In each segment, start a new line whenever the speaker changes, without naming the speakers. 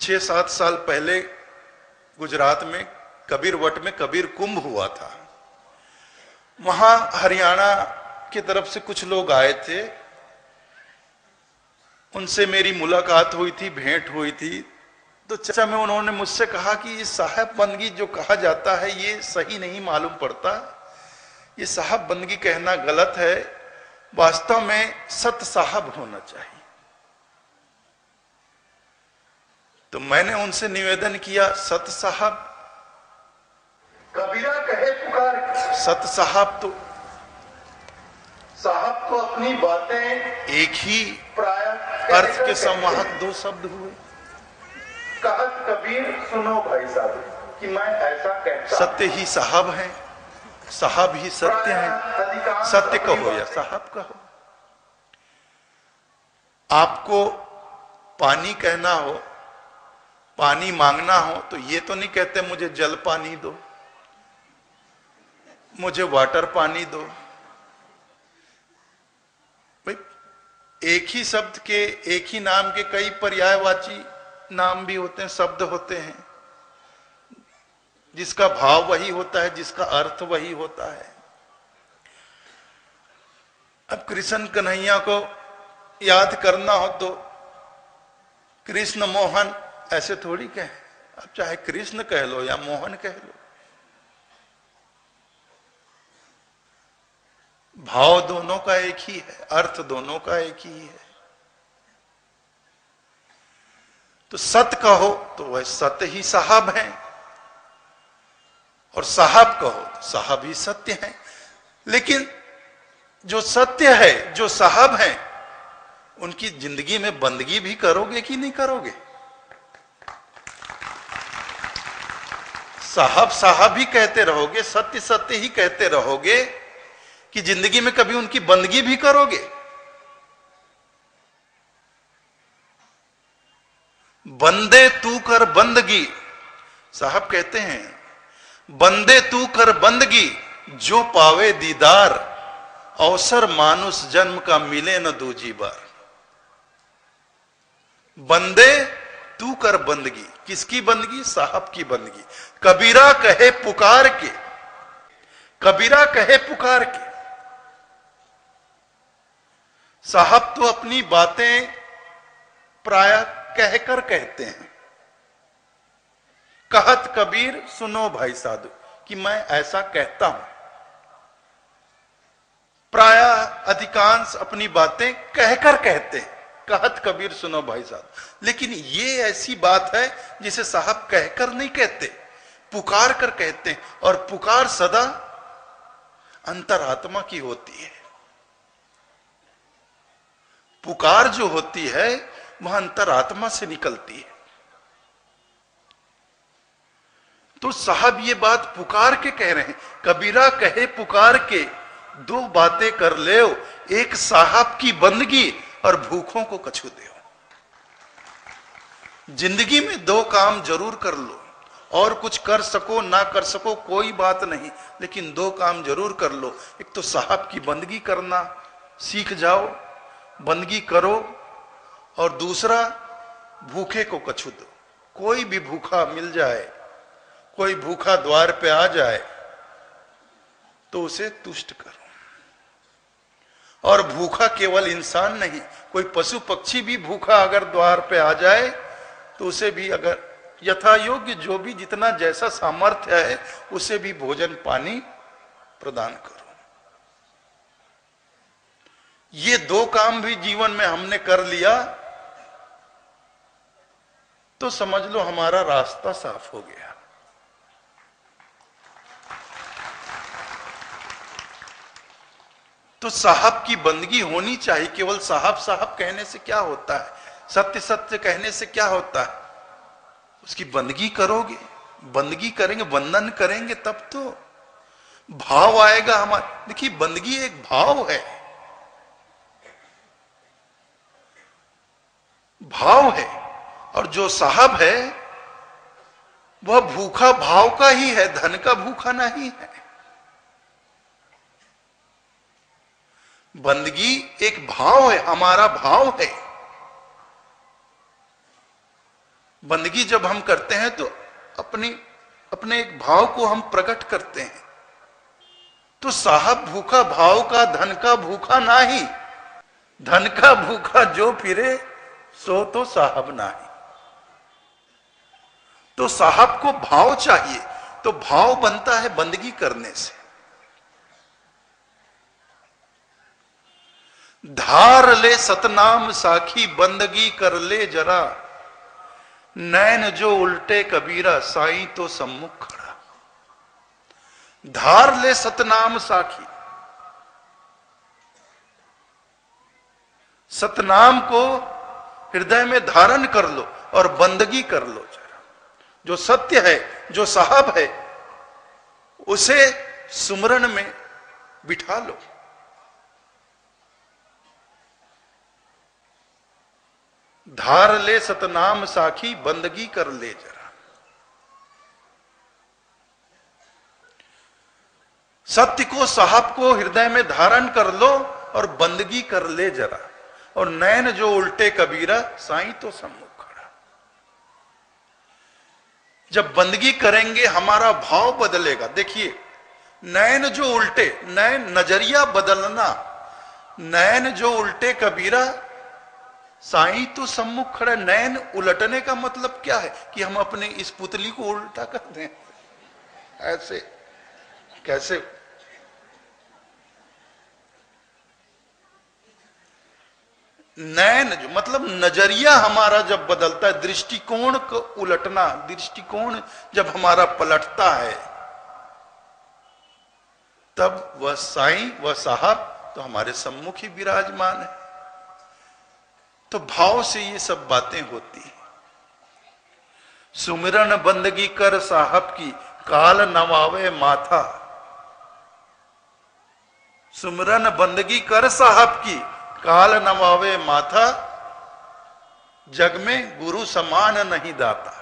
6-7 साल पहले गुजरात में कबीरवट में कबीर कुंभ हुआ था। वहां हरियाणा की तरफ से कुछ लोग आए थे, उनसे मेरी मुलाकात हुई थी, भेंट हुई थी। तो चर्चा में उन्होंने मुझसे कहा कि ये साहब बंदगी जो कहा जाता है ये सही नहीं मालूम पड़ता, ये साहब बंदगी कहना गलत है, वास्तव में सत साहब होना चाहिए। तो मैंने उनसे निवेदन किया, सत साहब,
कबीरा कहे पुकार,
सत साहब तो
साहब तो अपनी बातें
एक ही
प्राय
अर्थ के संवाहक दो शब्द हुए।
कहत कबीर सुनो भाई साहब कि मैं ऐसा कहता,
सत्य ही साहब है, साहब ही सत्य है। सत्य कहो या साहब कहो। आपको पानी कहना हो, पानी मांगना हो, तो ये तो नहीं कहते मुझे जल पानी दो, मुझे वाटर पानी दो। भाई एक ही शब्द के, एक ही नाम के कई पर्यायवाची नाम भी होते हैं, शब्द होते हैं, जिसका भाव वही होता है, जिसका अर्थ वही होता है। अब कृष्ण कन्हैया को याद करना हो तो कृष्ण मोहन ऐसे थोड़ी कहें, अब चाहे कृष्ण कह लो या मोहन कह लो, भाव दोनों का एक ही है, अर्थ दोनों का एक ही है। तो सत्य कहो तो वह सत्य ही साहब है, और साहब कहो तो साहब ही सत्य है। लेकिन जो सत्य है, जो साहब है, उनकी जिंदगी में बंदगी भी करोगे कि नहीं करोगे? साहब साहब ही कहते रहोगे, सत्य सत्य ही कहते रहोगे, कि जिंदगी में कभी उनकी बंदगी भी करोगे? बंदे तू कर बंदगी, साहब कहते हैं, बंदे तू कर बंदगी, जो पावे दीदार, अवसर मानुष जन्म का मिले न दूजी बार। बंदे तू कर बंदगी, किसकी बंदगी? साहब की बंदगी। कबीरा कहे पुकार के, कबीरा कहे पुकार के। साहब तो अपनी बातें प्राय कहकर कहते हैं। कहत कबीर सुनो भाई साधु कि मैं ऐसा कहता हूं। प्राय अधिकांश अपनी बातें कहकर कहते हैं, कहत कबीर सुनो भाई साधु। लेकिन ये ऐसी बात है जिसे साहब कहकर नहीं कहते, पुकार कर कहते हैं, और पुकार सदा अंतरात्मा की होती है। पुकार जो होती है वह अंतरात्मा से निकलती है। तो साहब ये बात पुकार के कह रहे हैं, कबीरा कहे पुकार के, दो बातें कर ले, एक साहब की बंदगी और भूखों को कछु दे। जिंदगी में दो काम जरूर कर लो, और कुछ कर सको ना कर सको कोई बात नहीं, लेकिन दो काम जरूर कर लो। एक तो साहब की बंदगी करना सीख जाओ, बंदगी करो, और दूसरा भूखे को कछु दो। कोई भी भूखा मिल जाए, कोई भूखा द्वार पे आ जाए तो उसे तुष्ट करो। और भूखा केवल इंसान नहीं, कोई पशु पक्षी भी भूखा अगर द्वार पे आ जाए तो उसे भी, अगर यथा योग्य जो भी जितना जैसा सामर्थ्य है, उसे भी भोजन पानी प्रदान करो। ये दो काम भी जीवन में हमने कर लिया तो समझ लो हमारा रास्ता साफ हो गया। तो साहब की बंदगी होनी चाहिए। केवल साहब साहब कहने से क्या होता है, सत्य सत्य कहने से क्या होता है? उसकी बंदगी करोगे, बंदगी करेंगे, वंदन करेंगे, तब तो भाव आएगा हमारा। देखिए बंदगी एक भाव है, भाव है, और जो साहब है वह भूखा भाव का ही है, धन का भूखा नहीं है। बंदगी एक भाव है, हमारा भाव है। बंदगी जब हम करते हैं तो अपने एक भाव को हम प्रकट करते हैं। तो साहब भूखा भाव का, धन का भूखा नाही, धन का भूखा जो फिरे सो तो साहब नाही। तो साहब को भाव चाहिए, तो भाव बनता है बंदगी करने से। धार ले सतनाम साखी बंदगी कर ले जरा, नैन जो उल्टे कबीरा साईं तो सम्मुख खड़ा। धार ले सतनाम साखी, सतनाम को हृदय में धारण कर लो और बंदगी कर लो जरा। जो सत्य है, जो साहब है, उसे सुमरन में बिठा लो। धार ले सतनाम साखी बंदगी कर ले जरा। सत्य को, साहब को हृदय में धारण कर लो और बंदगी कर ले जरा। और नैन जो उल्टे कबीरा साईं तो सम्मुख खड़ा। जब बंदगी करेंगे हमारा भाव बदलेगा। देखिए, नैन जो उल्टे, नैन नजरिया बदलना, नैन जो उल्टे कबीरा साईं तो सम्मुख खड़ा। नैन उलटने का मतलब क्या है? कि हम अपने इस पुतली को उल्टा कर दें। ऐसे कैसे? नैन जो मतलब नजरिया हमारा जब बदलता है, दृष्टिकोण को उलटना, दृष्टिकोण जब हमारा पलटता है, तब वह साईं, वह साहब तो हमारे सम्मुख ही विराजमान है। तो भाव से ये सब बातें होती हैं। सुमिरन बंदगी कर साहब की, काल नवावे माथा। सुमिरन बंदगी कर साहब की, काल नवावे माथा। जग में गुरु समान नहीं दाता,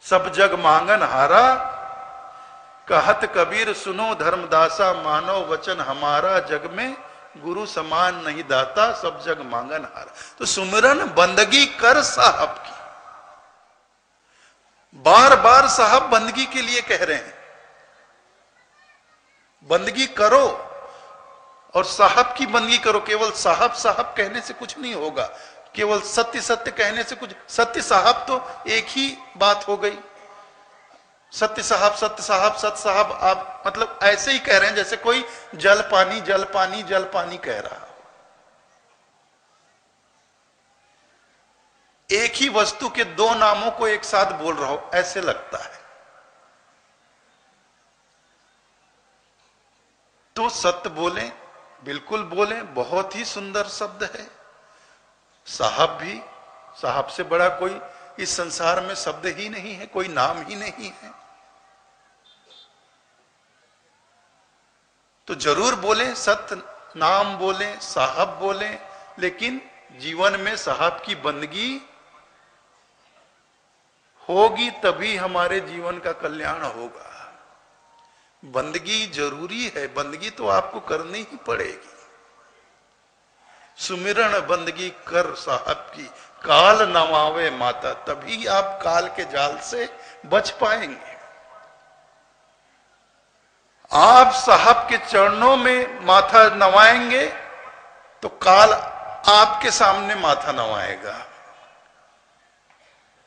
सब जग मांगन हारा। कहत कबीर सुनो धर्मदासा, मानो वचन हमारा। जग में गुरु समान नहीं दाता, सब जग मांगन हारा। तो सुमिरन बंदगी कर साहब की। बार बार साहब बंदगी के लिए कह रहे हैं, बंदगी करो और साहब की बंदगी करो। केवल साहब साहब कहने से कुछ नहीं होगा, केवल सत्य सत्य कहने से कुछ। सत्य साहब तो एक ही बात हो गई। सत्य साहब, सत्य साहब, सत्य साहब। आप मतलब ऐसे ही कह रहे हैं जैसे कोई जल पानी जल पानी जल पानी कह रहा हो। एक ही वस्तु के दो नामों को एक साथ बोल रहा हो, ऐसे लगता है। तो सत्य बोले, बिल्कुल बोले। बहुत ही सुंदर शब्द है साहब भी। साहब से बड़ा कोई इस संसार में शब्द ही नहीं है, कोई नाम ही नहीं है। तो जरूर बोले, सत्य नाम बोले, साहब बोले, लेकिन जीवन में साहब की बंदगी होगी तभी हमारे जीवन का कल्याण होगा। बंदगी जरूरी है, बंदगी तो आपको करनी ही पड़ेगी। सुमिरन बंदगी कर साहब की, काल नवावे माता। तभी आप काल के जाल से बच पाएंगे। आप साहब के चरणों में माथा नवाएंगे तो काल आपके सामने माथा नवाएगा।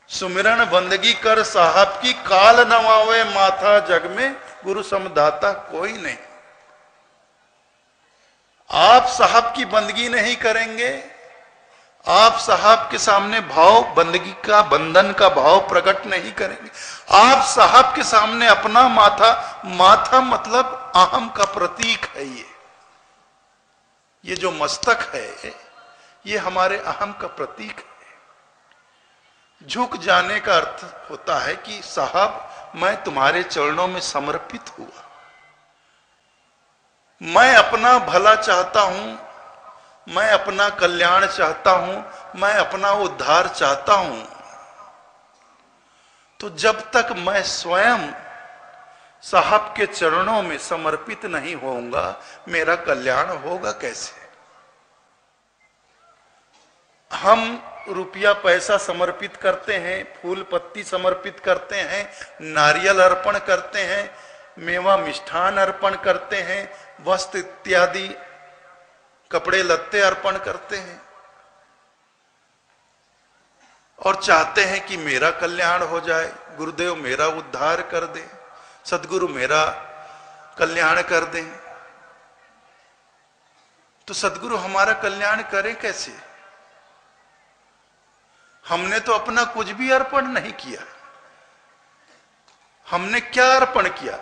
सुमिरन बंदगी कर साहब की, काल नवावे माथा। जग में गुरु समदाता कोई नहीं। आप साहब की बंदगी नहीं करेंगे, आप साहब के सामने भाव बंदगी का, बंधन का भाव प्रकट नहीं करेंगे। आप साहब के सामने अपना माथा, माथा मतलब अहम का प्रतीक है। ये जो मस्तक है, ये हमारे अहम का प्रतीक है। झुक जाने का अर्थ होता है कि साहब मैं तुम्हारे चरणों में समर्पित हुआ, मैं अपना भला चाहता हूं, मैं अपना कल्याण चाहता हूं, मैं अपना उद्धार चाहता हूं। तो जब तक मैं स्वयं साहब के चरणों में समर्पित नहीं होऊंगा, मेरा कल्याण होगा कैसे? हम रुपया पैसा समर्पित करते हैं, फूल पत्ती समर्पित करते हैं, नारियल अर्पण करते हैं, मेवा मिष्ठान अर्पण करते हैं, वस्त्र इत्यादि कपड़े लत्ते अर्पण करते हैं और चाहते हैं कि मेरा कल्याण हो जाए, गुरुदेव मेरा उद्धार कर दे, सदगुरु मेरा कल्याण कर दे। तो सदगुरु हमारा कल्याण करें कैसे? हमने तो अपना कुछ भी अर्पण नहीं किया। हमने क्या अर्पण किया?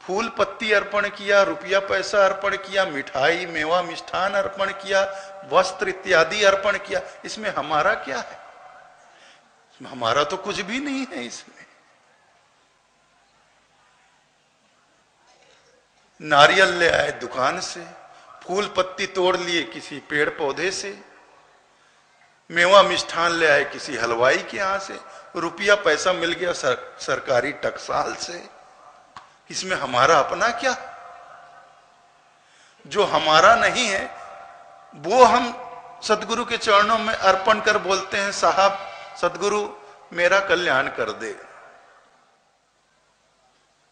फूल पत्ती अर्पण किया, रुपया पैसा अर्पण किया, मिठाई मेवा मिष्ठान अर्पण किया, वस्त्र इत्यादि अर्पण किया। इसमें हमारा क्या है? हमारा तो कुछ भी नहीं है इसमें। नारियल ले आए दुकान से, फूल पत्ती तोड़ लिए किसी पेड़ पौधे से, मेवा मिष्ठान ले आए किसी हलवाई के यहां से, रुपया पैसा मिल गया सरकारी टकसाल से। इसमें हमारा अपना क्या? जो हमारा नहीं है वो हम सदगुरु के चरणों में अर्पण कर बोलते हैं, साहब सदगुरु मेरा कल्याण कर दे।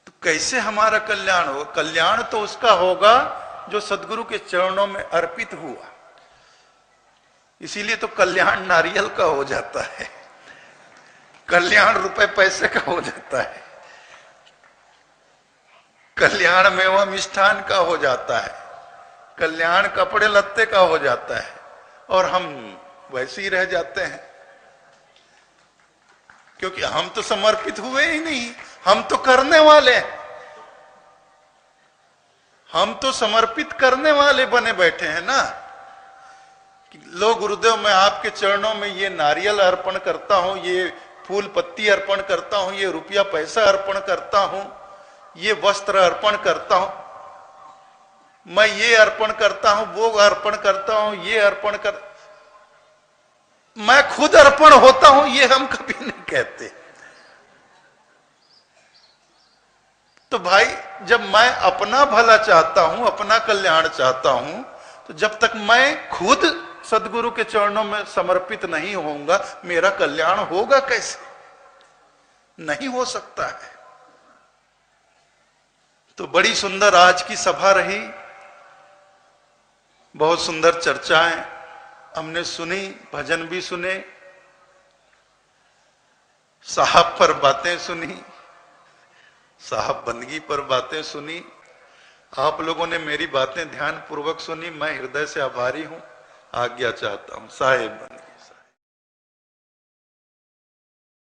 तो कैसे हमारा कल्याण होगा? कल्याण तो उसका होगा जो सदगुरु के चरणों में अर्पित हुआ। इसीलिए तो कल्याण नारियल का हो जाता है, कल्याण रुपए पैसे का हो जाता है, कल्याण मेवा मिष्ठान का हो जाता है, कल्याण कपड़े लत्ते का हो जाता है, और हम वैसे ही रह जाते हैं। क्योंकि हम तो समर्पित हुए ही नहीं, हम तो करने वाले हैं। हम तो समर्पित करने वाले बने बैठे हैं ना कि लो गुरुदेव मैं आपके चरणों में ये नारियल अर्पण करता हूं, ये फूल पत्ती अर्पण करता हूं, ये रुपया पैसा अर्पण करता हूं, ये वस्त्र अर्पण करता हूं, मैं ये अर्पण करता हूं, वो अर्पण करता हूं, ये अर्पण कर, मैं खुद अर्पण होता हूं, ये हम कभी नहीं कहते। तो भाई जब मैं अपना भला चाहता हूं, अपना कल्याण चाहता हूं, तो जब तक मैं खुद सदगुरु के चरणों में समर्पित नहीं होऊंगा, मेरा कल्याण होगा कैसे? नहीं हो सकता है। तो बड़ी सुंदर आज की सभा रही, बहुत सुंदर चर्चाएं हमने सुनी, भजन भी सुने, साहब पर बातें सुनी, साहब बंदगी पर बातें सुनी। आप लोगों ने मेरी बातें ध्यान पूर्वक सुनी, मैं हृदय से आभारी हूं। आज्ञा चाहता हूं। साहेब बंदगी।